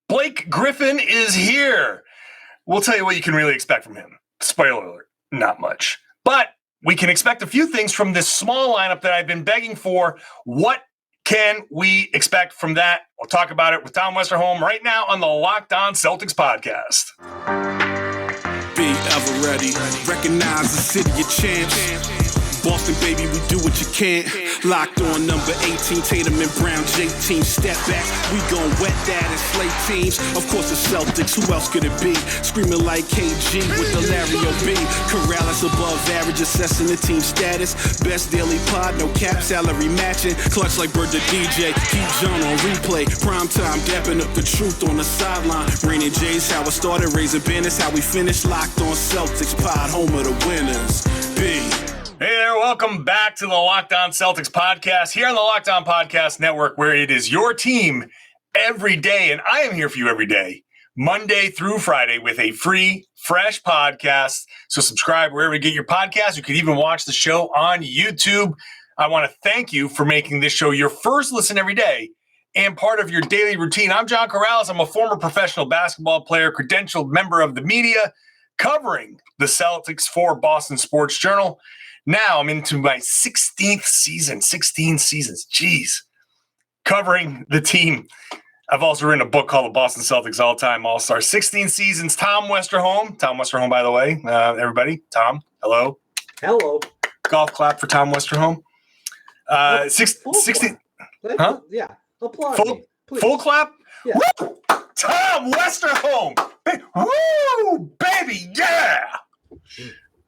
Blake Griffin is here. We'll tell you what you can really expect from him. Spoiler alert, not much. But we can expect a few things from this small lineup that I've been begging for. What can we expect from that? We'll talk about it with Tom Westerholm right now on the Locked On Celtics podcast. Be ever ready. Recognize the city of champs. Boston, baby, we do what you can't. Locked on number 18, Tatum and Brown, J-team, step back. We gon' wet that and slay teams. Of course, the Celtics, who else could it be? Screaming like KG with the Larry O.B. Karalis above average, assessing the team status. Best daily pod, no cap, salary matching. Clutch like Bird the DJ, keep John on replay. Prime time, dapping up the truth on the sideline. Raining J's, how it started, raising banners, how we finished. Locked on Celtics pod, home of the winners. B. Hey there, welcome back to the Locked On Celtics podcast here on the Locked On Podcast Network, where it is your team every day, and I am here for you every day, Monday through Friday, with a free, fresh podcast. So subscribe wherever you get your podcasts. You can even watch the show on YouTube. I want to thank you for making this show your first listen every day and part of your daily routine. I'm John Karalis. I'm a former professional basketball player, credentialed member of the media, covering the Celtics for Boston Sports Journal. Now I'm into my 16th season, 16 seasons. Jeez. Covering the team. I've also written a book called The Boston Celtics All-Time All-Star. 16 seasons. Tom Westerholm. Tom Westerholm, by the way. Everybody. Tom, hello. Hello. Golf clap for Tom Westerholm. 16. Huh? Yeah. Applaud me, please. Full clap? Yeah. Woo! Tom Westerholm. Woo! Baby, yeah!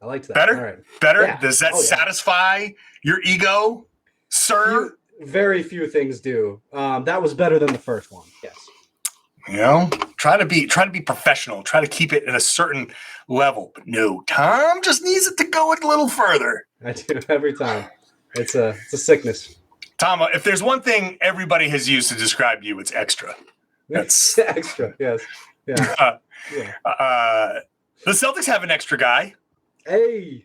I liked that. Better? All right. Better? Yeah. Does that satisfy your ego, sir? Very few things do. That was better than the first one. Yes. You know, try to be professional. Try to keep it at a certain level. But no, Tom just needs it to go a little further. I do every time. It's a sickness. Tom, if there's one thing everybody has used to describe you, it's extra. That's extra. Yes. Yeah. The Celtics have an extra guy. Heyo,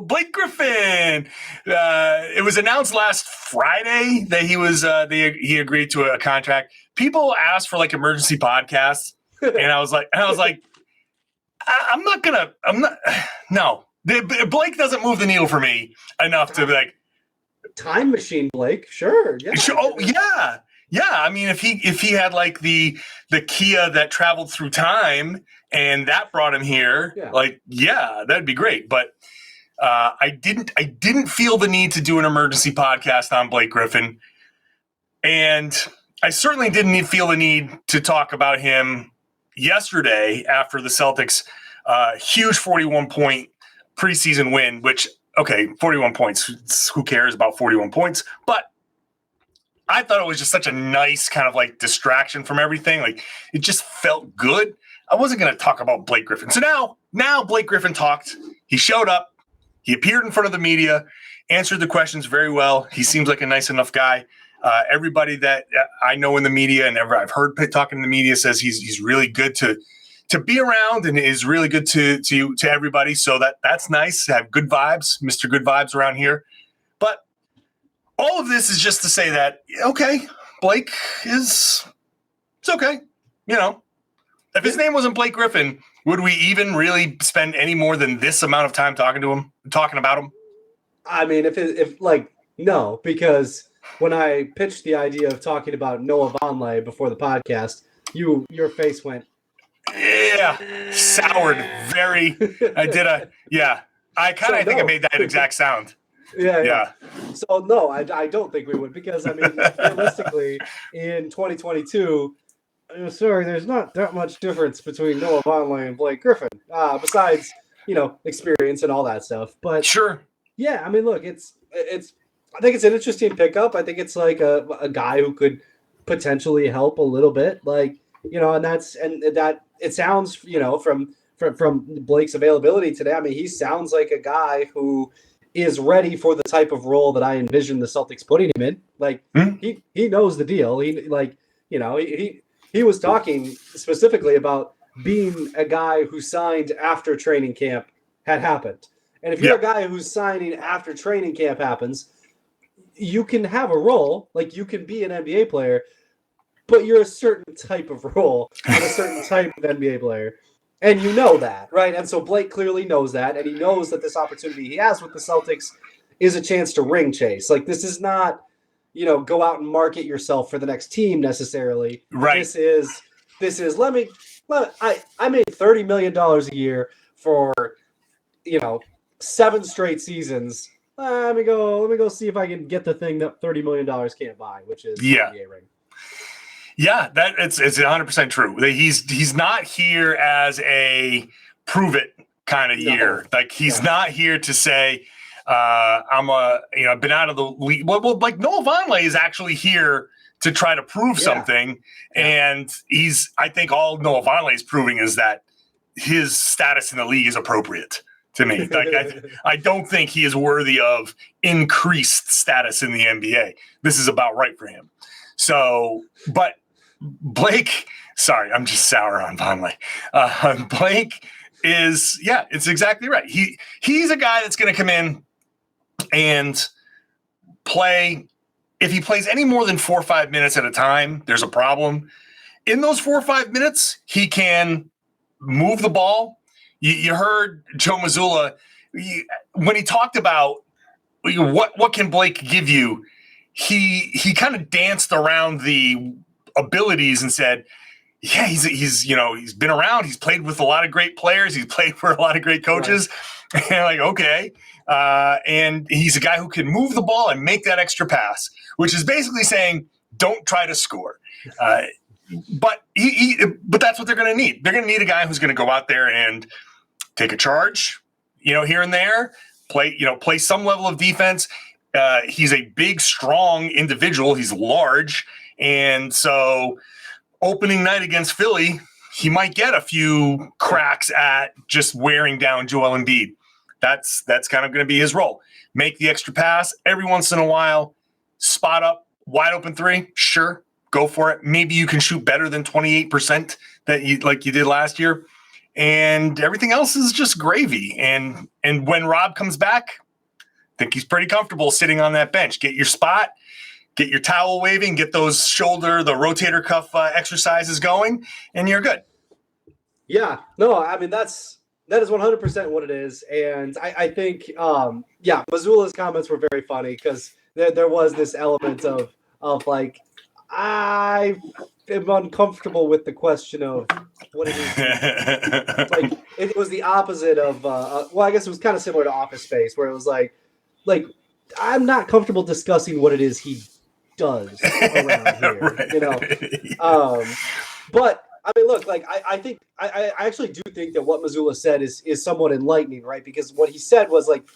Blake Griffin. It was announced last Friday that he agreed to a contract. People asked for like emergency podcasts, and I was like, no. Blake doesn't move the needle for me enough to be like time machine, Blake. Sure. Yeah. Oh yeah. Yeah, I mean, if he had like the Kia that traveled through time and that brought him here, that'd be great. But I didn't feel the need to do an emergency podcast on Blake Griffin, and I certainly didn't feel the need to talk about him yesterday after the Celtics' huge 41-point preseason win. Which, okay, 41 points. Who cares about 41 points? But I thought it was just such a nice kind of like distraction from everything. Like it just felt good. I wasn't going to talk about Blake Griffin. So now Blake Griffin talked. He showed up. He appeared in front of the media, answered the questions very well. He seems like a nice enough guy. Everybody that I know in the media and I've heard talking in the media says he's really good to be around and is really good to everybody. So that's nice. Have good vibes, Mr. Good Vibes around here. But all of this is just to say that, okay, Blake it's okay. You know, if his name wasn't Blake Griffin, would we even really spend any more than this amount of time talking about him? I mean, no, because when I pitched the idea of talking about Noah Vonleh before the podcast, your face went, soured very. I kind of think I made that exact sound. Yeah. So, no, I don't think we would because, I mean, realistically, in 2022, there's not that much difference between Noah Vonleh and Blake Griffin, besides, experience and all that stuff. But sure. Yeah, I mean, look, I think it's an interesting pickup. I think it's like a guy who could potentially help a little bit, and that it sounds, from Blake's availability today. I mean, he sounds like a guy who is ready for the type of role that I envision the Celtics putting him in. Like he knows the deal. He was talking specifically about being a guy who signed after training camp had happened. And if you're a guy who's signing after training camp happens, you can have a role, like you can be an NBA player, but you're a certain type of role and a certain type of NBA player. And you know that, right? And so Blake clearly knows that, and he knows that this opportunity he has with the Celtics is a chance to ring chase. Like, this is not, go out and market yourself for the next team necessarily. Right. This is I made $30 million a year for, 7 straight seasons. Let me go see if I can get the thing that $30 million can't buy, which is the NBA ring. Yeah, it's 100% true. He's not here as a prove it kind of year. Like, he's not here to say, I've been out of the league. Well, like, Noah Vonleh is actually here to try to prove something. And I think all Noah Vonleh is proving is that his status in the league is appropriate to me. Like, I don't think he is worthy of increased status in the NBA. This is about right for him. So, but Blake, sorry, I'm just sour on Vonleh. Blake is, it's exactly right. He's a guy that's going to come in and play. If he plays any more than 4 or 5 minutes at a time, there's a problem. In those 4 or 5 minutes, he can move the ball. You heard Joe Mazzulla when he talked about what can Blake give you. He kind of danced around the abilities and said, he's been around. He's played with a lot of great players. He's played for a lot of great coaches. Right. And like, okay. And he's a guy who can move the ball and make that extra pass, which is basically saying, don't try to score. But that's what they're going to need. They're going to need a guy who's going to go out there and take a charge, here and there, play some level of defense. He's a big, strong individual. He's large. And so opening night against Philly, he might get a few cracks at just wearing down Joel Embiid. That's kind of going to be his role. Make the extra pass every once in a while, spot up, wide open three. Sure, go for it. Maybe you can shoot better than 28% that you did last year. And everything else is just gravy. And when Rob comes back, I think he's pretty comfortable sitting on that bench. Get your spot, get your towel waving, get those the rotator cuff exercises going, and you're good. Yeah, no, I mean, that is 100% what it is. And I think, Mazzulla's comments were very funny because there was this element of like, I am uncomfortable with the question of what it is. Like, it was the opposite of, I guess it was kind of similar to Office Space, where it was like, I'm not comfortable discussing what it is he does around here, right. But I mean, look, like, I think I actually do think that what Mazzulla said is somewhat enlightening, right? Because what he said was, like,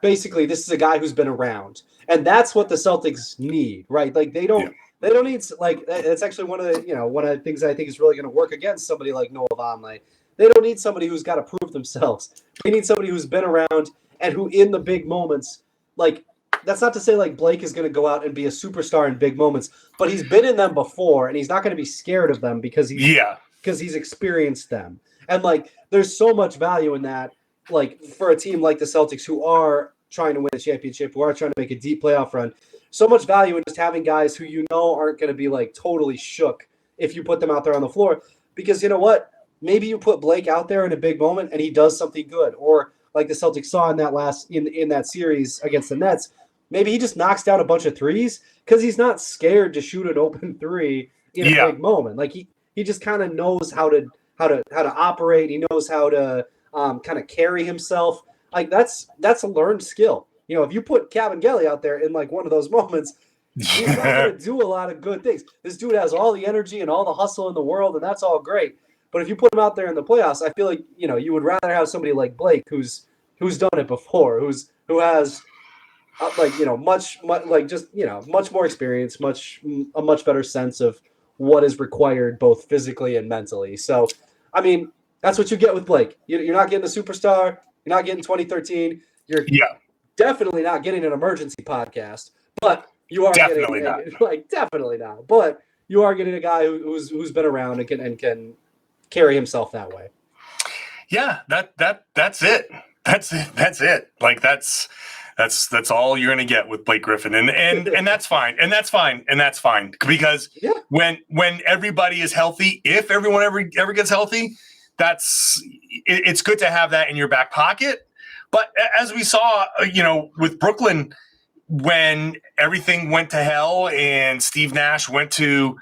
basically, this is a guy who's been around, and that's what the Celtics need, right? Like, they don't need, like, it's actually one of the things I think is really going to work against somebody like Noah Vonleh. They don't need somebody who's got to prove themselves. They need somebody who's been around and who, in the big moments, like, that's not to say like Blake is going to go out and be a superstar in big moments, but he's been in them before, and he's not going to be scared of them because he's experienced them. And like, there's so much value in that, like, for a team like the Celtics who are trying to win a championship, who are trying to make a deep playoff run. So much value in just having guys who aren't going to be like totally shook if you put them out there on the floor, because you know what? Maybe you put Blake out there in a big moment and he does something good, or like the Celtics saw in that series against the Nets. Maybe he just knocks down a bunch of threes because he's not scared to shoot an open three in a big moment. Like, he just kind of knows how to operate. He knows how to kind of carry himself. Like, that's a learned skill. If you put Kabengele out there in like one of those moments, he's not going to do a lot of good things. This dude has all the energy and all the hustle in the world, and that's all great. But if you put him out there in the playoffs, I feel like you would rather have somebody like Blake who's done it before, who has much more experience, a much better sense of what is required both physically and mentally. So, I mean, that's what you get with Blake. You're not getting a superstar. You're not getting 2013. You're definitely not getting an emergency podcast, but you are definitely not. But you are getting a guy who's been around and can carry himself that way. Yeah, that's it. That's it. Like, that's That's all you're going to get with Blake Griffin, and that's fine, and that's fine because when everybody is healthy, if everyone ever gets healthy, it's good to have that in your back pocket. But as we saw, with Brooklyn, when everything went to hell and Steve Nash went to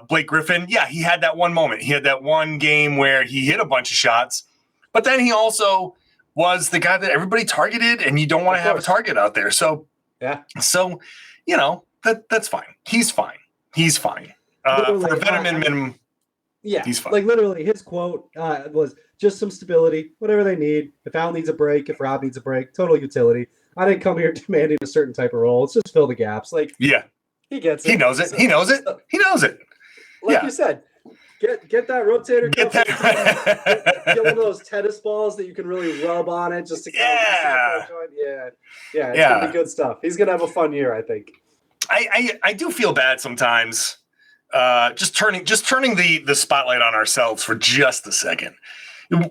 Blake Griffin, he had that one moment. He had that one game where he hit a bunch of shots, but then he also was the guy that everybody targeted, and you don't want to have a target out there. So, that's fine. He's fine. For a veteran minimum. Yeah, he's fine. Like literally his quote was just some stability, whatever they need. If Al needs a break, if Rob needs a break, total utility. I didn't come here demanding a certain type of role. It's just fill the gaps. Like, he gets it. He knows it. Like you said, get that rotator. Get one of those tennis balls that you can really rub on it just to it's gonna be good stuff. He's gonna have a fun year, I think. I do feel bad sometimes. Just turning the spotlight on ourselves for just a second.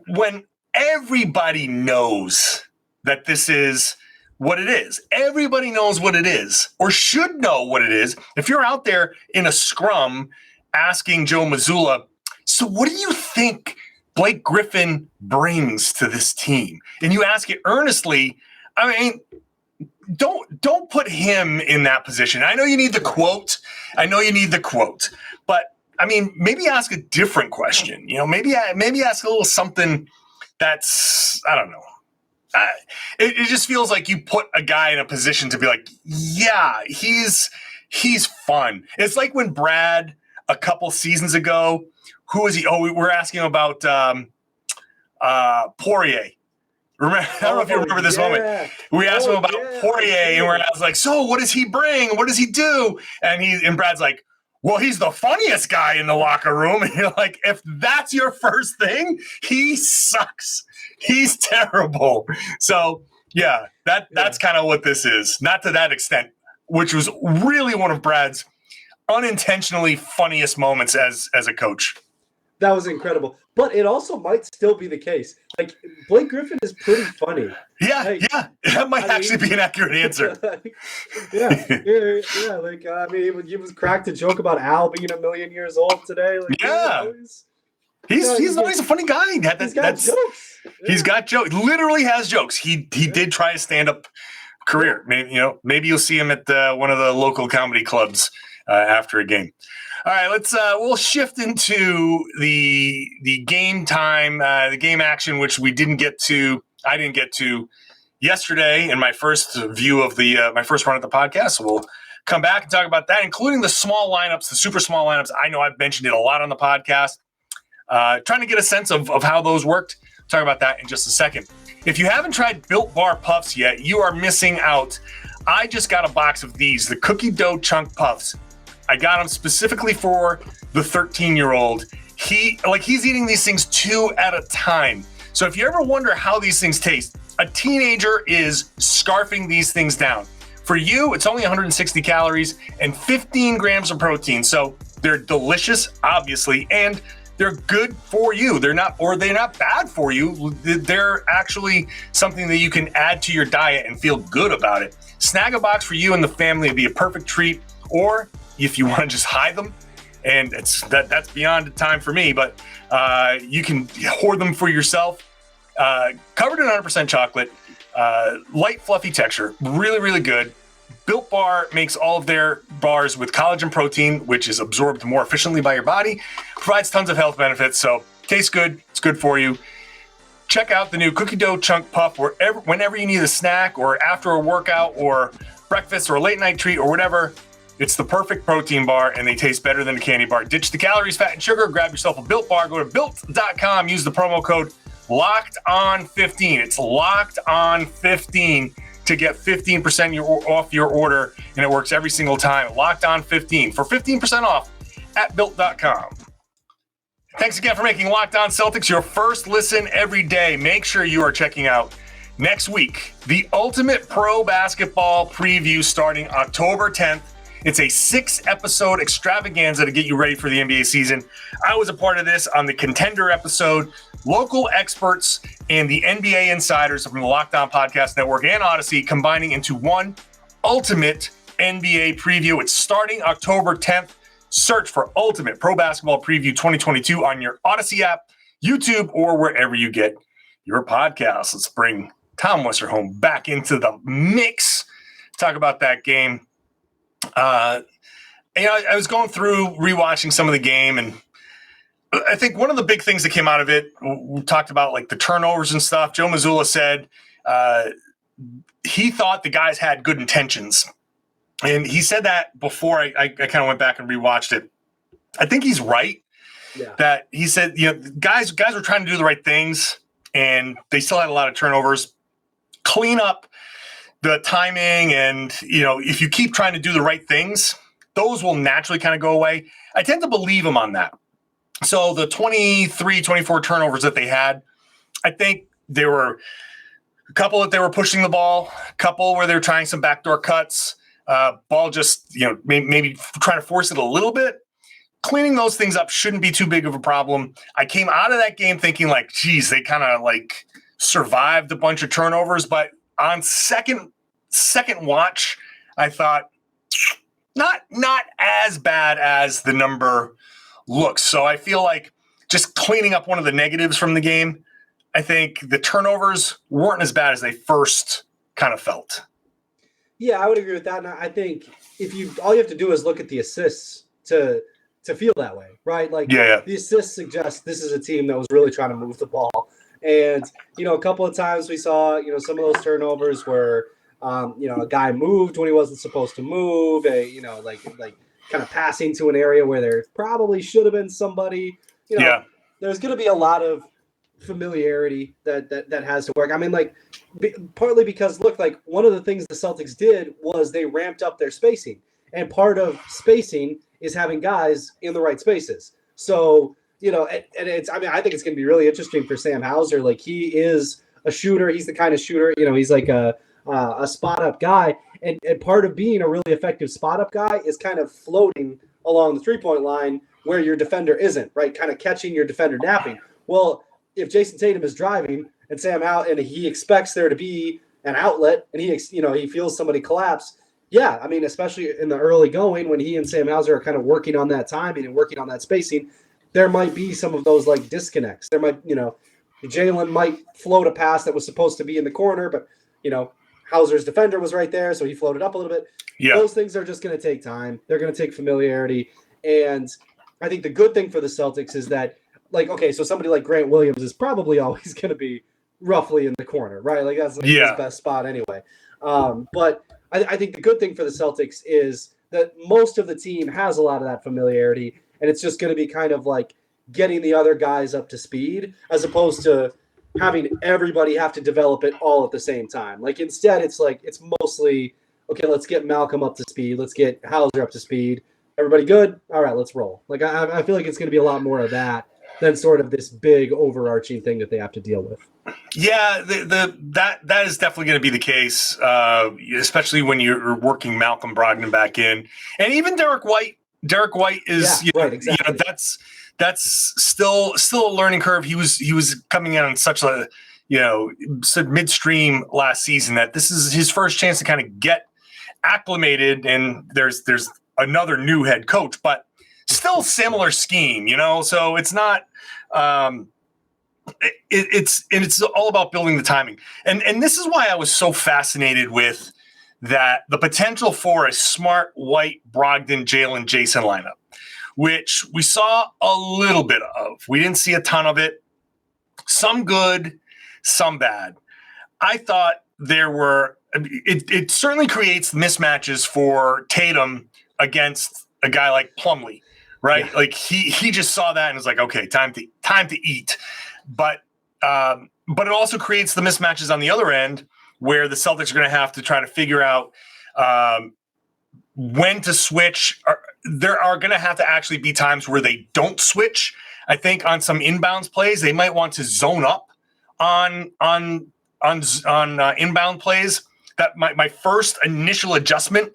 When everybody knows that this is what it is. Everybody knows what it is, or should know what it is. If you're out there in a scrum asking Joe Mazzulla, so what do you think Blake Griffin brings to this team? And you ask it earnestly, I mean, don't put him in that position. I know you need the quote. But I mean, maybe ask a different question. Maybe ask a little something that's, I don't know. It just feels like you put a guy in a position to be like, he's fun. It's like when Brad a couple seasons ago, who was he? Oh, we were asking about Poirier. Remember, I don't know if you remember this moment. We asked him about Poirier, and I was like, so what does he bring? What does he do? And Brad's like, well, he's the funniest guy in the locker room. And you're like, if that's your first thing, he sucks. He's terrible. So, that's kind of what this is. Not to that extent, which was really one of Brad's unintentionally funniest moments as a coach. That was incredible. But it also might still be the case. Like, Blake Griffin is pretty funny. Yeah. That might actually be an accurate answer. Like, I mean, he was cracked a joke about Al being 1,000,000 years old today. Like, he's always a funny guy. He's got jokes. He's got jokes. Literally has jokes. He did try a stand-up career. Maybe you'll see him at one of the local comedy clubs after a game. All right, we'll shift into the game time, the game action, which I didn't get to yesterday in my first view of my first run at the podcast. So we'll come back and talk about that, including the small lineups, the super small lineups. I know I've mentioned it a lot on the podcast. Trying to get a sense of how those worked. Talk about that in just a second. If you haven't tried Built Bar Puffs yet, you are missing out. I just got a box of these, the cookie dough chunk puffs. I got them specifically for the 13-year-old. He's eating these things 2 at a time. So if you ever wonder how these things taste, a teenager is scarfing these things down. For you, it's only 160 calories and 15 grams of protein. So they're delicious, obviously, and they're good for you. They're not bad for you. They're actually something that you can add to your diet and feel good about it. Snag a box for you and the family would be a perfect treat. Or if you want to just hide them, and that's beyond time for me, but you can hoard them for yourself. Covered in 100% chocolate, light, fluffy texture, really, really good. Built Bar makes all of their bars with collagen protein, which is absorbed more efficiently by your body, provides tons of health benefits, so tastes good, it's good for you. Check out the new cookie dough chunk puff whenever you need a snack or after a workout or breakfast or a late night treat or whatever. It's the perfect protein bar, and they taste better than a candy bar. Ditch the calories, fat, and sugar. Grab yourself a Built Bar. Go to Built.com. Use the promo code LOCKEDON15. It's LOCKEDON15 to get 15% off your order, and it works every single time. LOCKEDON15 for 15% off at Built.com. Thanks again for making Locked On Celtics your first listen every day. Make sure you are checking out next week the Ultimate Pro Basketball Preview starting October 10th. It's a 6-episode extravaganza to get you ready for the NBA season. I was a part of this on the Contender episode. Local experts and the NBA insiders from the Locked On Podcast Network and Odyssey combining into one ultimate NBA preview. It's starting October 10th. Search for Ultimate Pro Basketball Preview 2022 on your Odyssey app, YouTube, or wherever you get your podcasts. Let's bring Tom Westerholm back into the mix. Talk about that game. I was going through rewatching some of the game, and I think one of the big things that came out of it, we talked about like the turnovers and stuff. Joe Mazzulla said he thought the guys had good intentions. And he said that before I kind of went back and rewatched it. I think he's right. Yeah. That he said, guys were trying to do the right things, and they still had a lot of turnovers. Clean up the timing, and if you keep trying to do the right things, those will naturally kind of go away. I tend to believe him on that. So the 23, 24 turnovers that they had, I think there were a couple that they were pushing the ball, a couple where they were trying some backdoor cuts. Ball just, maybe trying to force it a little bit. Cleaning those things up shouldn't be too big of a problem. I came out of that game thinking like, geez, they kind of like survived a bunch of turnovers. But on second watch, I thought not as bad as the number looks. So I feel like just cleaning up one of the negatives from the game, I think the turnovers weren't as bad as they first kind of felt. Yeah, I would agree with that. And I think all you have to do is look at the assists to feel that way, right? Like the assists suggest this is a team that was really trying to move the ball. And, a couple of times we saw, some of those turnovers where, a guy moved when he wasn't supposed to move, like kind of passing to an area where there probably should have been somebody, there's going to be a lot of familiarity that has to work. I mean, like partly because look, like one of the things the Celtics did was they ramped up their spacing, and part of spacing is having guys in the right spaces. So, and it's, I mean, I think it's going to be really interesting for Sam Hauser. Like he is a shooter. He's the kind of shooter, he's like a spot up guy. And part of being a really effective spot up guy is kind of floating along the 3-point line where your defender isn't, right? Kind of catching your defender napping. Well, if Jayson Tatum is driving and Sam out and he expects there to be an outlet and he feels somebody collapse. Yeah. I mean, especially in the early going when he and Sam Hauser are kind of working on that timing and working on that spacing, there might be some of those like disconnects. There might, Jaylen might float a pass that was supposed to be in the corner, but Hauser's defender was right there. So he floated up a little bit. Yeah. Those things are just going to take time. They're going to take familiarity. And I think the good thing for the Celtics is that, like, okay, so somebody like Grant Williams is probably always going to be roughly in the corner, right? Like that's his best spot anyway. But I think the good thing for the Celtics is that most of the team has a lot of that familiarity, and it's just going to be kind of like getting the other guys up to speed as opposed to having everybody have to develop it all at the same time. Like instead, it's like it's mostly, okay, let's get Malcolm up to speed. Let's get Hauser up to speed. Everybody good? All right, let's roll. Like I feel like it's going to be a lot more of that than sort of this big overarching thing that they have to deal with. Yeah, that is definitely going to be the case, especially when you're working Malcolm Brogdon back in, and even Derek White. Derek White is, exactly. That's still a learning curve. He was coming in on such a midstream last season that this is his first chance to kind of get acclimated, and there's another new head coach, but still similar scheme, so it's not it's all about building the timing. And this is why I was so fascinated with that, the potential for a Smart, White, Brogdon, Jaylen, Jayson lineup, which we saw a little bit of. We didn't see a ton of it. Some good, some bad. I thought it certainly creates mismatches for Tatum against a guy like Plumlee. Right. Yeah. Like he just saw that and was like, okay, time to eat. But it also creates the mismatches on the other end where the Celtics are going to have to try to figure out when to switch. There are going to have to actually be times where they don't switch. I think on some inbounds plays, they might want to zone up on inbound plays. That my first initial adjustment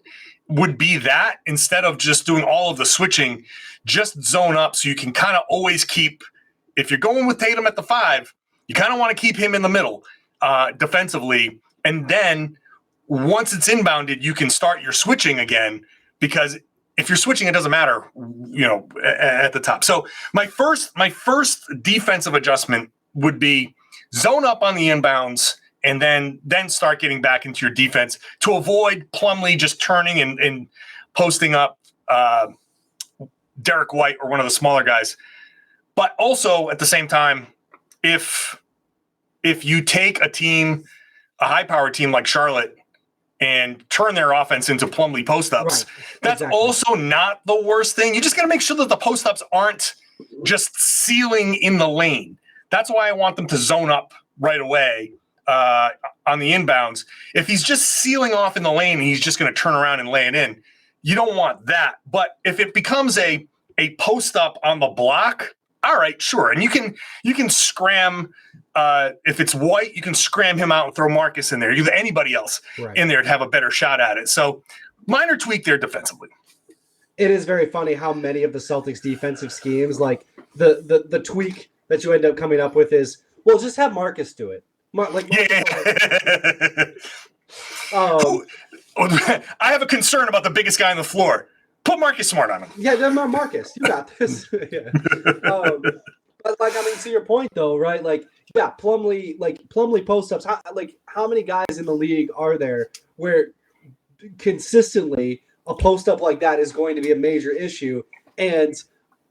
would be that instead of just doing all of the switching, just zone up so you can kind of always keep, if you're going with Tatum at the 5, you kind of want to keep him in the middle defensively. And then once it's inbounded, you can start your switching again, because if you're switching, it doesn't matter, at the top. So my first defensive adjustment would be zone up on the inbounds and then start getting back into your defense to avoid Plumlee just turning and posting up Derek White or one of the smaller guys. But also at the same time, if you take a high-powered team like Charlotte and turn their offense into Plumlee post-ups, that's also not the worst thing. You just got to make sure that the post-ups aren't just sealing in the lane. That's why I want them to zone up right away on the inbounds. If he's just sealing off in the lane and he's just going to turn around and lay it in, you don't want that. But if it becomes a post-up on the block, all right, sure. And you can scram. If it's White, you can scram him out and throw Marcus in there. You have anybody else in there to have a better shot at it. So minor tweak there defensively. It is very funny how many of the Celtics defensive schemes, like the tweak that you end up coming up with is, well, just have Marcus do it. I have a concern about the biggest guy on the floor. Put Marcus Smart on him. Yeah, Marcus, you got this. But to your point though, right? Plumlee post-ups. How many guys in the league are there where consistently a post-up like that is going to be a major issue? And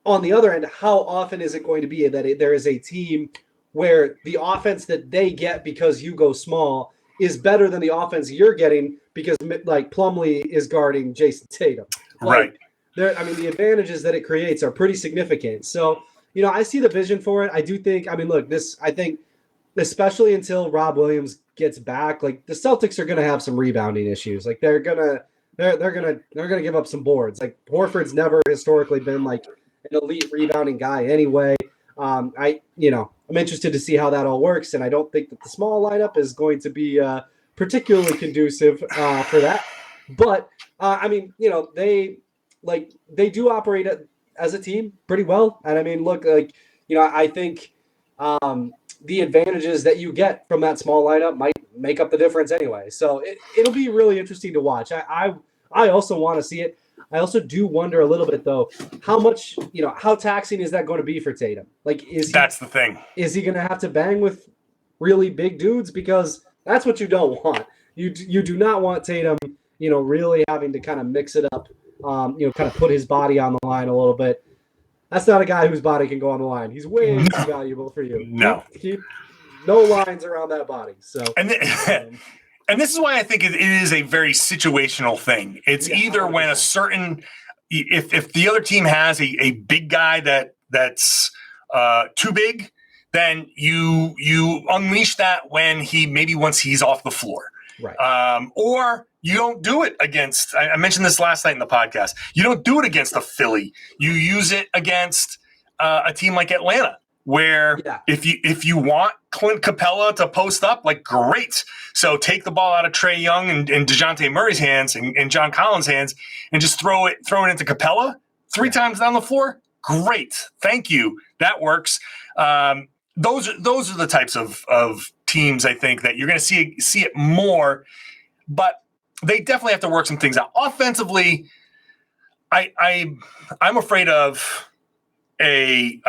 on the other end, how often is it going to be that there is a team where the offense that they get because you go small is better than the offense you're getting because Plumlee is guarding Jayson Tatum? Right. The advantages that it creates are pretty significant. So, I see the vision for it. I do think, I think especially until Rob Williams gets back, the Celtics are going to have some rebounding issues. They're going to give up some boards. Horford's never historically been an elite rebounding guy anyway. I'm interested to see how that all works. And I don't think that the small lineup is going to be particularly conducive for that. But they do operate as a team pretty well. And I think the advantages that you get from that small lineup might make up the difference anyway. So it'll be really interesting to watch. I also want to see it. I also do wonder a little bit though, how taxing is that going to be for Tatum? That's the thing. Is he going to have to bang with really big dudes? Because that's what you don't want. You do not want Tatum, really having to kind of mix it up, kind of put his body on the line a little bit. That's not a guy whose body can go on the line. He's way too valuable for you. No. Keep no lines around that body. So and this is why I think it is a very situational thing. It's either when a certain if the other team has a big guy that's too big, then you unleash that when once he's off the floor. Right. Or you don't do it against, I mentioned this last night in the podcast, you don't do it against a Philly. You use it against a team like Atlanta, where if you want Clint Capella to post up, great. So take the ball out of Trae Young and DeJounte Murray's hands and John Collins' hands and just throw it into Capella 3 times down the floor. Great. Thank you. That works. Those are the types of teams I think that you're going to see it more, but they definitely have to work some things out. Offensively, I'm afraid of it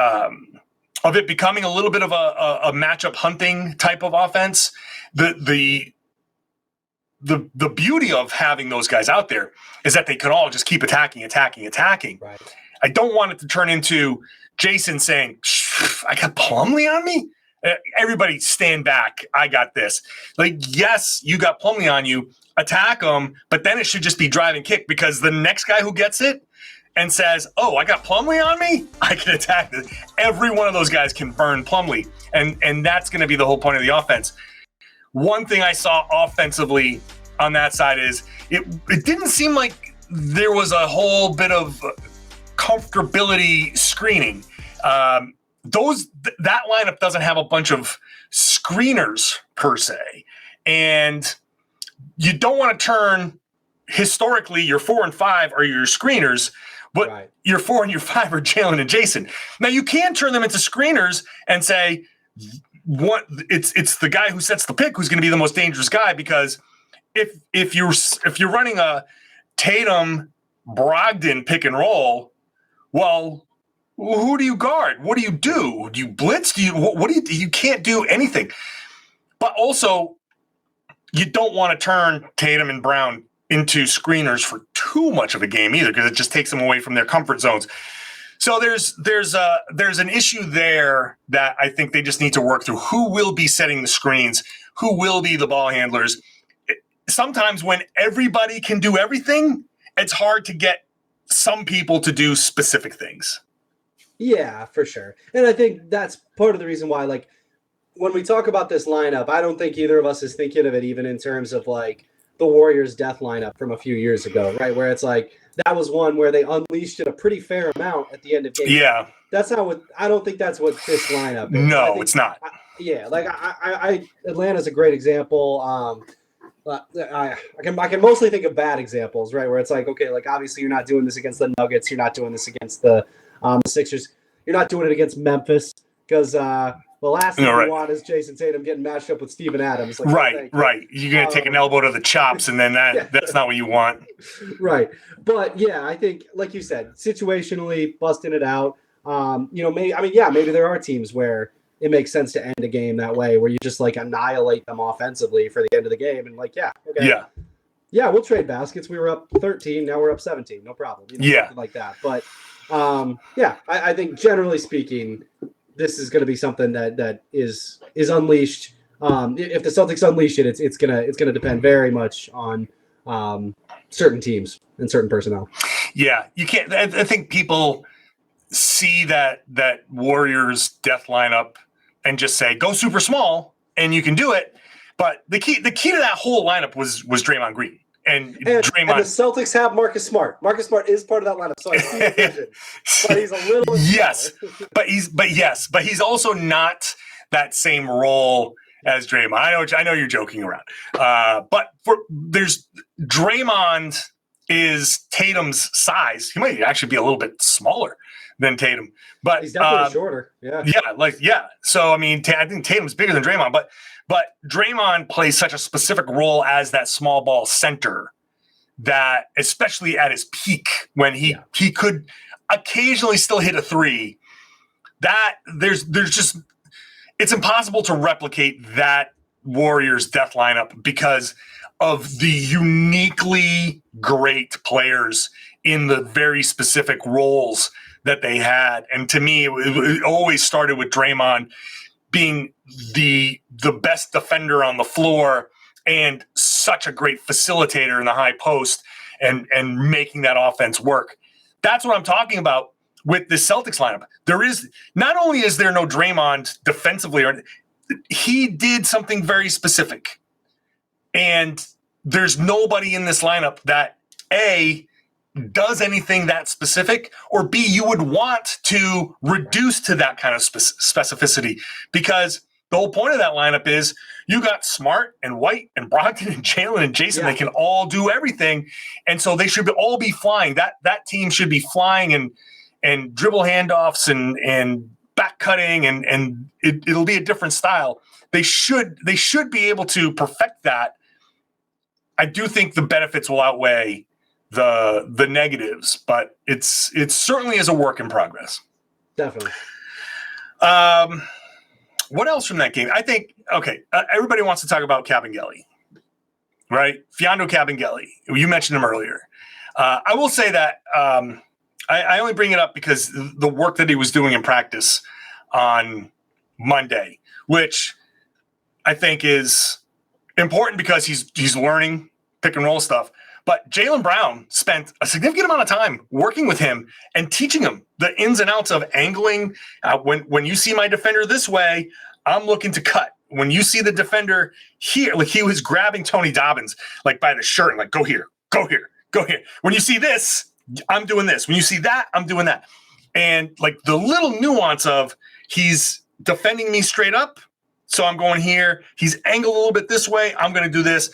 becoming a little bit of a matchup hunting type of offense. The beauty of having those guys out there is that they can all just keep attacking. Right. I don't want it to turn into Jayson saying, I got Plumlee on me? Everybody stand back. I got this. Yes, you got Plumlee on you. Attack them, but then it should just be drive and kick, because the next guy who gets it and says, oh, I got Plumlee on me, I can attack this. Every one of those guys can burn Plumlee, and that's going to be the whole point of the offense. One thing I saw offensively on that side is it didn't seem like there was a whole bit of comfortability screening. That lineup doesn't have a bunch of screeners per se, and you don't want to turn historically your 4 and 5 are your screeners, but your 4 and your 5 are Jaylen and Jayson. Now you can turn them into screeners and say it's the guy who sets the pick who's going to be the most dangerous guy, because if you're running a Tatum Brogdon pick and roll, well, who do you guard? What do you do? Do you blitz? What do you do? You can't do anything. But also, you don't want to turn Tatum and Brown into screeners for too much of a game either, because it just takes them away from their comfort zones. So there's an issue there that I think they just need to work through. Who will be setting the screens? Who will be the ball handlers? Sometimes when everybody can do everything, it's hard to get some people to do specific things. Yeah, for sure. And I think that's part of the reason why, like, when we talk about this lineup, I don't think either of us is thinking of it even in terms of like the Warriors' death lineup from a few years ago, right? Where it's like that was one where they unleashed it a pretty fair amount at the end of games. Yeah, that's not what I don't think that's what this lineup is. No, it's not. Atlanta's a great example. I can mostly think of bad examples, right? Where it's like, okay, like obviously you're not doing this against the Nuggets, you're not doing this against the Sixers, you're not doing it against Memphis because the last thing you want is Jayson Tatum getting matched up with Steven Adams. Like, right. You're going to take an elbow to the chops, and then that's not what you want. Right. But, yeah, I think, like you said, situationally, busting it out, maybe there are teams where it makes sense to end a game that way, where you just, like, annihilate them offensively for the end of the game. And, like, yeah, we'll trade baskets. We were up 13. Now we're up 17. No problem. Something like that. But, I think generally speaking, this is going to be something that is unleashed. If the Celtics unleash it, it's gonna depend very much on certain teams and certain personnel. Yeah, you can't. I think people see that Warriors death lineup and just say go super small and you can do it. But the key to that whole lineup was Draymond Green. And Draymond. And the Celtics have Marcus Smart. Marcus Smart is part of that lineup, so I see the vision. But he's a little but he's also not that same role as Draymond. I know you're joking around, but Draymond is Tatum's size. He might actually be a little bit smaller than Tatum, but he's definitely shorter. Yeah. So I mean, I think Tatum's bigger than Draymond, but Draymond plays such a specific role as that small ball center that, especially at his peak, when he could occasionally still hit a three, that there's just, it's impossible to replicate that Warriors death lineup because of the uniquely great players in the very specific roles that they had. And to me, it always started with Draymond being the best defender on the floor and such a great facilitator in the high post and making that offense work. That's what I'm talking about with the Celtics lineup. Not only is there no Draymond defensively, he did something very specific. And there's nobody in this lineup that A, does anything that specific, or B, you would want to reduce to that kind of specificity, because the whole point of that lineup is you got Smart and White and Brogdon and Jaylen and Jayson. They can all do everything. And so they should all be flying. That team should be flying and dribble handoffs and back cutting and it'll be a different style. They should be able to perfect that. I do think the benefits will outweigh the negatives, but it certainly is a work in progress. Definitely. What else from that game? I think, everybody wants to talk about Kabengele, right? Fiondu Kabengele. You mentioned him earlier. I will say that I only bring it up because the work that he was doing in practice on Monday, which I think is important because he's learning pick and roll stuff. But Jaylen Brown spent a significant amount of time working with him and teaching him the ins and outs of angling. When you see my defender this way, I'm looking to cut. When you see the defender here, like he was grabbing Tony Dobbins like by the shirt and like, go here, go here, go here. When you see this, I'm doing this. When you see that, I'm doing that. And like the little nuance of he's defending me straight up, so I'm going here. He's angled a little bit this way. I'm going to do this.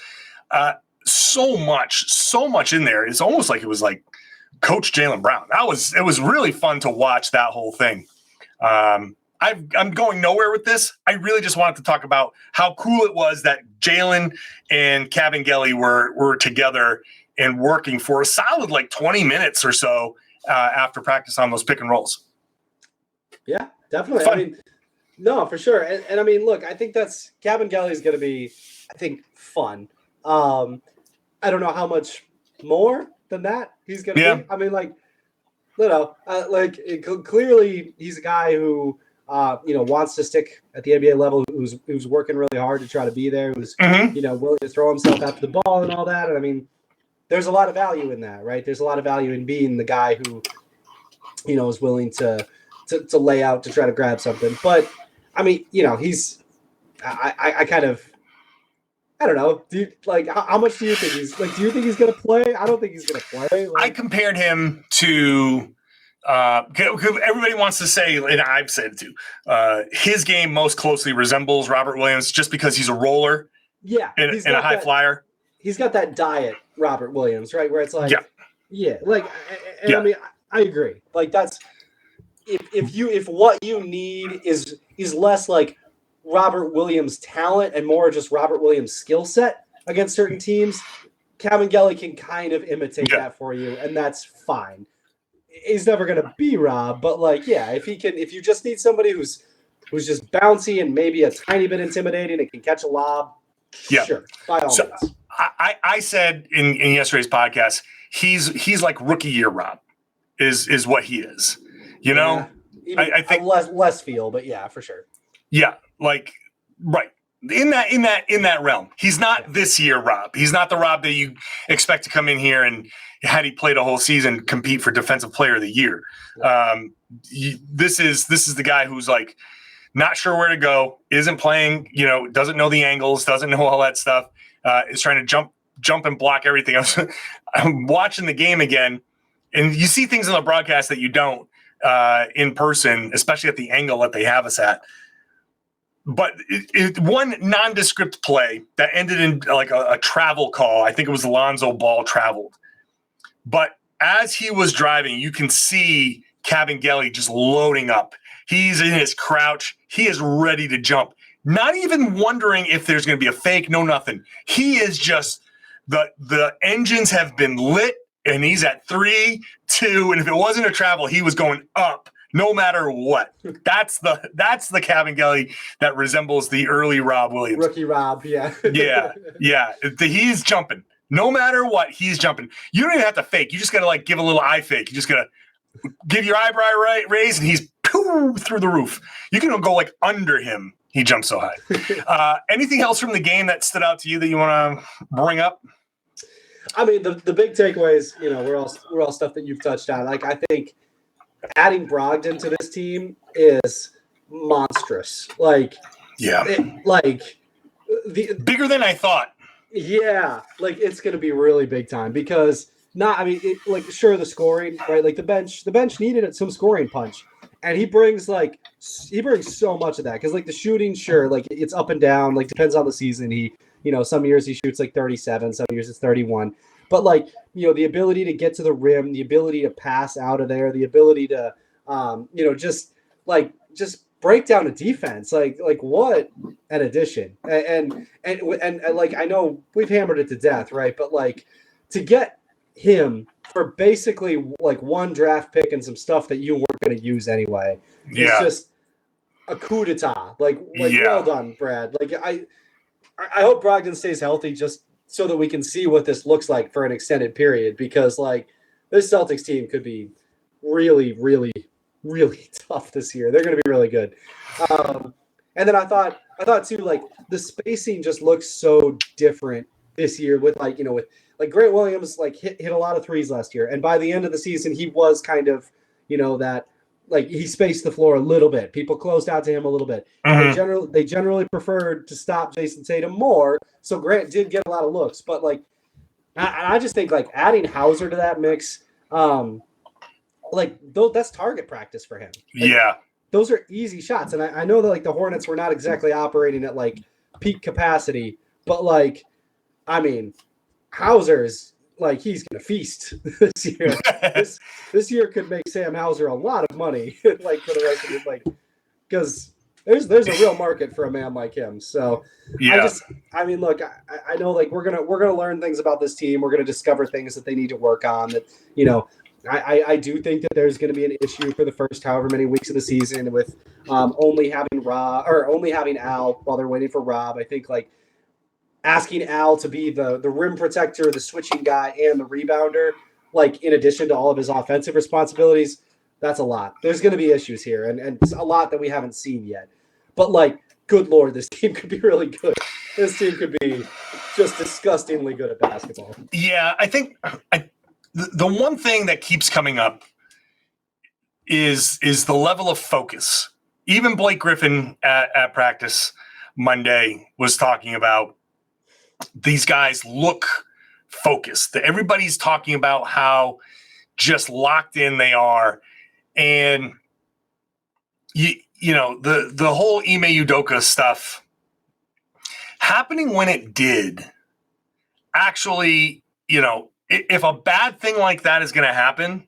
so much in there. It's almost like it was like Coach Jaylen Brown. It was really fun to watch that whole thing. I'm going nowhere with this. I really just wanted to talk about how cool it was that Jaylen and Kabengele were together and working for a solid like 20 minutes or so after practice on those pick and rolls. Yeah, definitely. Fun. I mean, no, for sure. And I mean, look, I think Kabengele is going to be, I think, fun. I don't know how much more than that he's going to be. I mean, like, clearly he's a guy who, wants to stick at the NBA level, who's working really hard to try to be there, who's, willing to throw himself after the ball and all that. And I mean, there's a lot of value in that, right? There's a lot of value in being the guy who, is willing to lay out to try to grab something. But I mean, I kind of, I don't know. How much do you think he's like? Do you think he's going to play? I don't think he's going to play. I compared him to. Everybody wants to say, and I've said it too, his game most closely resembles Robert Williams just because he's a roller, and a high flyer. He's got that diet, Robert Williams, right? Where it's like, I mean, I agree. Like that's if what you need is less like Robert Williams' talent and more just Robert Williams' skill set against certain teams, Kabengele can kind of imitate that for you, and that's fine. He's never going to be Rob, but if you just need somebody who's just bouncy and maybe a tiny bit intimidating and can catch a lob, sure, by all means. I said in yesterday's podcast, he's like rookie year Rob is what he is. I think less feel, but yeah, for sure. Yeah, like right. In that realm. He's not this year Rob. He's not the Rob that you expect to come in here and had he played a whole season compete for defensive player of the year. This is the guy who's like not sure where to go, isn't playing, doesn't know the angles, doesn't know all that stuff, is trying to jump and block everything. I'm watching the game again, and you see things in the broadcast that you don't in person, especially at the angle that they have us at. But one nondescript play that ended in like a travel call. I think it was Lonzo Ball traveled. But as he was driving, you can see Kabengele just loading up. He's in his crouch. He is ready to jump. Not even wondering if there's going to be a fake, no nothing. He is just the engines have been lit, and he's at 3, 2, and if it wasn't a travel, he was going up. No matter what. That's the Kabengele that resembles the early Rob Williams. Rookie Rob, yeah. yeah. He's jumping. No matter what, he's jumping. You don't even have to fake. You just got to give a little eye fake. You just got to give your eyebrow raise, and he's through the roof. You can go under him. He jumps so high. Anything else from the game that stood out to you that you want to bring up? I mean, the big takeaways, we're all stuff that you've touched on. Like, I think adding Brogdon to this team is monstrous. Bigger than I thought. Yeah, it's going to be really big time because sure, the scoring, right? Like the bench needed some scoring punch, and he brings so much of that because the shooting, sure, it's up and down, depends on the season. He, some years he shoots 37, some years it's 31. But the ability to get to the rim, the ability to pass out of there, the ability to, just break down a defense, what an addition. And I know we've hammered it to death, right? But to get him for basically one draft pick and some stuff that you weren't going to use anyway, it's just a coup d'etat. Well done, Brad. I hope Brogdon stays healthy just so that we can see what this looks like for an extended period, because this Celtics team could be really, really, really tough this year. They're going to be really good. And then I thought too, the spacing just looks so different this year with Grant Williams hit a lot of threes last year. And by the end of the season, he was kind of, that he spaced the floor a little bit. People closed out to him a little bit. Mm-hmm. They generally preferred to stop Jayson Tatum more. So Grant did get a lot of looks, but I just think adding Hauser to that mix, that's target practice for him. Those are easy shots. And I know that the Hornets were not exactly operating at peak capacity, but Hauser's like he's gonna feast this year. this year could make Sam Hauser a lot of money, like for the rest of it, like because there's a real market for a man like him. So yeah. I mean, look, I know like we're gonna learn things about this team. We're gonna discover things that they need to work on. That I do think that there's going to be an issue for the first however many weeks of the season with only having Al while they're waiting for Rob. I think like asking Al to be the rim protector, the switching guy, and the rebounder, like in addition to all of his offensive responsibilities, that's a lot. There's going to be issues here, and it's a lot that we haven't seen yet. But like, good Lord, this team could be really good. This team could be just disgustingly good at basketball. Yeah, I think the one thing that keeps coming up is the level of focus. Even Blake Griffin at practice Monday was talking about these guys look focused. Everybody's talking about how just locked in they are. And you know, the whole Ime Udoka stuff happening when it did actually, you know, if a bad thing like that is going to happen,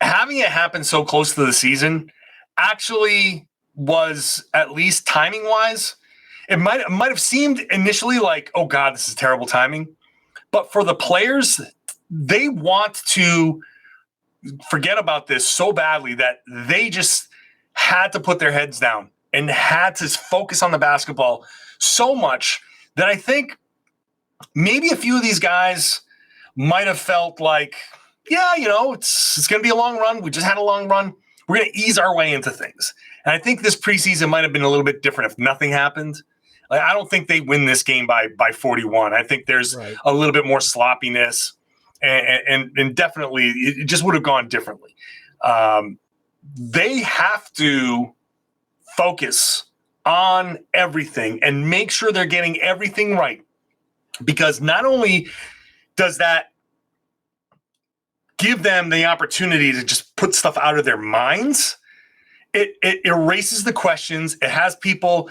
having it happen so close to the season actually was, at least timing wise, it might have seemed initially like, oh God, this is terrible timing. But for the players, they want to forget about this so badly that they just had to put their heads down and had to focus on the basketball so much that I think maybe a few of these guys might have felt like, yeah, you know, it's going to be a long run. We just had a long run. We're going to ease our way into things. And I think this preseason might have been a little bit different if nothing happened. Like, I don't think they win this game by 41. I think there's a little bit more sloppiness, and definitely it just would have gone differently. They have to focus on everything and make sure they're getting everything right, because not only does that give them the opportunity to just put stuff out of their minds, it erases the questions. It has people,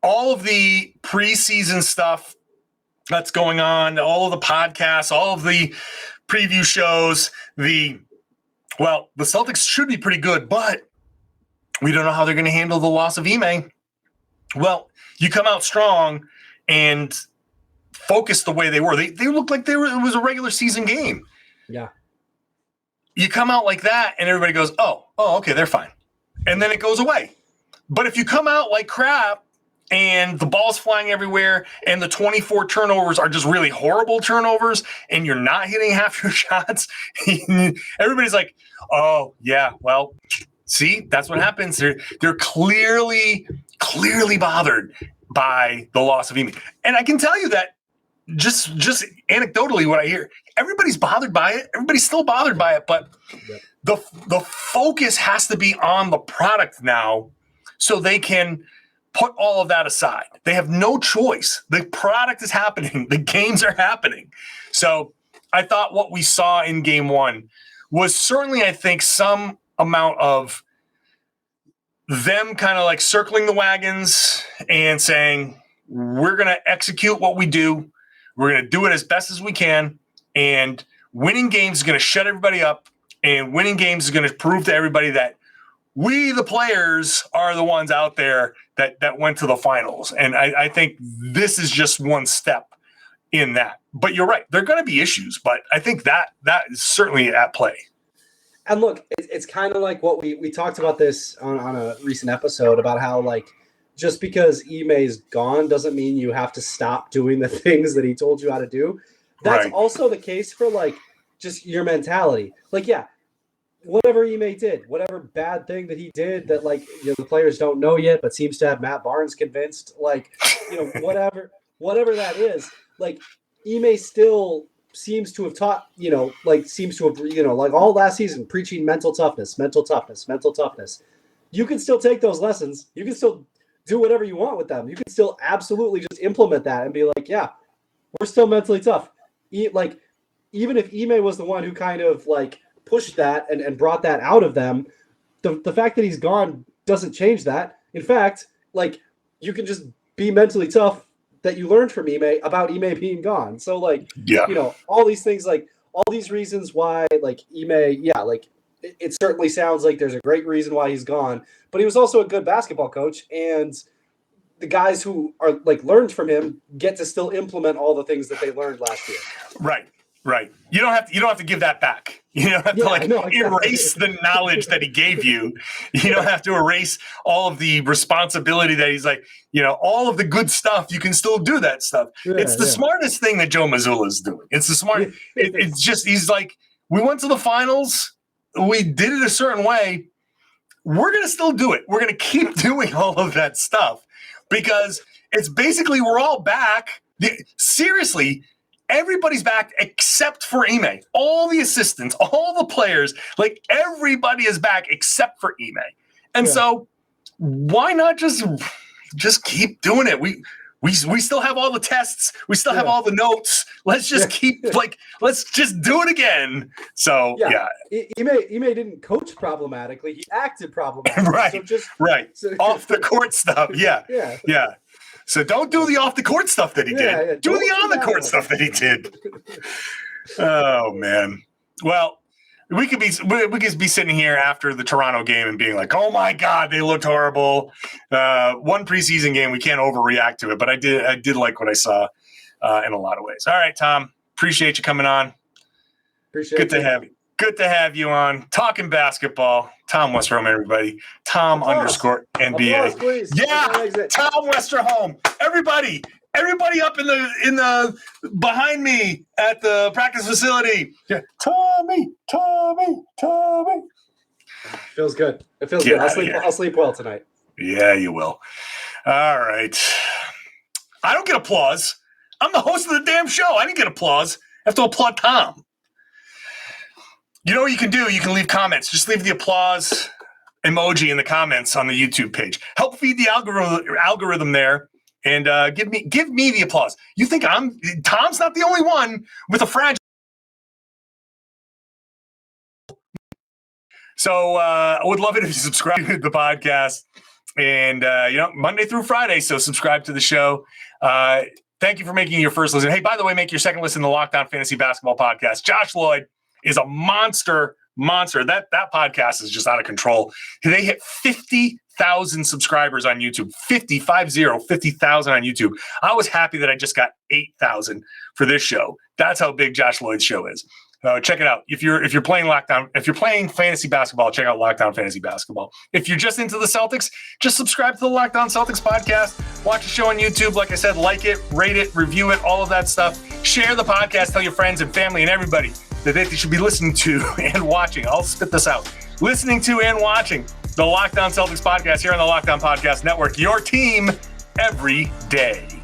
all of the preseason stuff that's going on, all of the podcasts, all of the preview shows, the Celtics should be pretty good, but we don't know how they're going to handle the loss of Ime. Well, you come out strong and focus the way they were. They looked like it was a regular season game. Yeah. You come out like that and everybody goes, oh, okay, they're fine. And then it goes away. But if you come out like crap and the ball's flying everywhere and the 24 turnovers are just really horrible turnovers and you're not hitting half your shots, everybody's like, oh, yeah, well, see, that's what happens. They're clearly bothered by the loss of Ime. And I can tell you that just anecdotally what I hear, everybody's bothered by it. Everybody's still bothered by it, but the focus has to be on the product now so they can put all of that aside. They have no choice. The product is happening. The games are happening. So I thought what we saw in game one was certainly, I think, some amount of them kind of like circling the wagons and saying, we're going to execute what we do. We're going to do it as best as we can. And winning games is going to shut everybody up. And winning games is going to prove to everybody that we, the players, are the ones out there that went to the finals. And I think this is just one step in that. But you're right. There are going to be issues. But I think that is certainly at play. And look, it's kind of like what we talked about this on a recent episode about how, like, just because Ime's gone doesn't mean you have to stop doing the things that he told you how to do. That's also the case for, like, just your mentality. Like, yeah, whatever Ime did, whatever bad thing that he did that, like, you know, the players don't know yet, but seems to have Matt Barnes convinced, like, you know, whatever that is, like, Ime still seems to have taught, you know, like, like all last season, preaching mental toughness. You can still take those lessons. You can still do whatever you want with them. You can still absolutely just implement that and be like, yeah, we're still mentally tough. Like, even if Ime was the one who kind of like pushed that and brought that out of them, the fact that he's gone doesn't change that. In fact, like, you can just be mentally tough that you learned from Ime about Ime being gone. So like, all these things, like all these reasons why like Ime, like it certainly sounds like there's a great reason why he's gone, but he was also a good basketball coach, and the guys who are like learned from him get to still implement all the things that they learned last year. Right. You don't have to give that back. You don't have to erase the knowledge that he gave you. You don't have to erase all of the responsibility that he's like, all of the good stuff. You can still do that stuff. It's the smartest thing that Joe Mazzulla is doing. It's the smart. It's just, he's like, we went to the finals. We did it a certain way. We're going to still do it. We're going to keep doing all of that stuff because it's basically we're all back. Seriously, everybody's back except for Ime. All the assistants, all the players, like everybody is back except for Ime. And so why not just keep doing it? We still have all the tests. We still have all the notes. Let's just keep let's just do it again. So Ime didn't coach problematically. He acted problematically. Right. Off the court stuff. Yeah. So don't do the off the court stuff that he did. Do the on the court stuff that he did. Oh man. Well, we could be sitting here after the Toronto game and being like, "Oh my God, they looked horrible." One preseason game, we can't overreact to it, but I did like what I saw in a lot of ways. All right, Tom, appreciate you coming on. Good to have you. Good to have you on talking basketball. Tom Westerholm, everybody. Tom _NBA. Applause, Tom Westerholm. Everybody up in the behind me at the practice facility. Yeah. Tommy. Feels good. It feels good. I'll sleep well tonight. Yeah, you will. All right. I don't get applause. I'm the host of the damn show. I didn't get applause. I have to applaud Tom. You know what you can do? You can leave comments. Just leave the applause emoji in the comments on the YouTube page. Help feed the algorithm there, and give me the applause. You think Tom's not the only one with a fragile. So I would love it if you subscribe to the podcast, and Monday through Friday. So subscribe to the show. Thank you for making your first listen. Hey, by the way, make your second listen to the Locked On Fantasy Basketball Podcast. Josh Lloyd is a monster. That podcast is just out of control. They hit 50,000 subscribers on YouTube. 50,000 on YouTube. I was happy that I just got 8,000 for this show. That's how big Josh Lloyd's show is. Check it out. If you're playing fantasy basketball, check out Locked On Fantasy Basketball. If you're just into the Celtics, just subscribe to the Locked On Celtics podcast. Watch the show on YouTube. Like I said, like it, rate it, review it, all of that stuff. Share the podcast. Tell your friends and family and everybody that they should be listening to and watching. I'll spit this out. Listening to and watching the Locked On Celtics podcast here on the Locked On Podcast Network. Your team every day.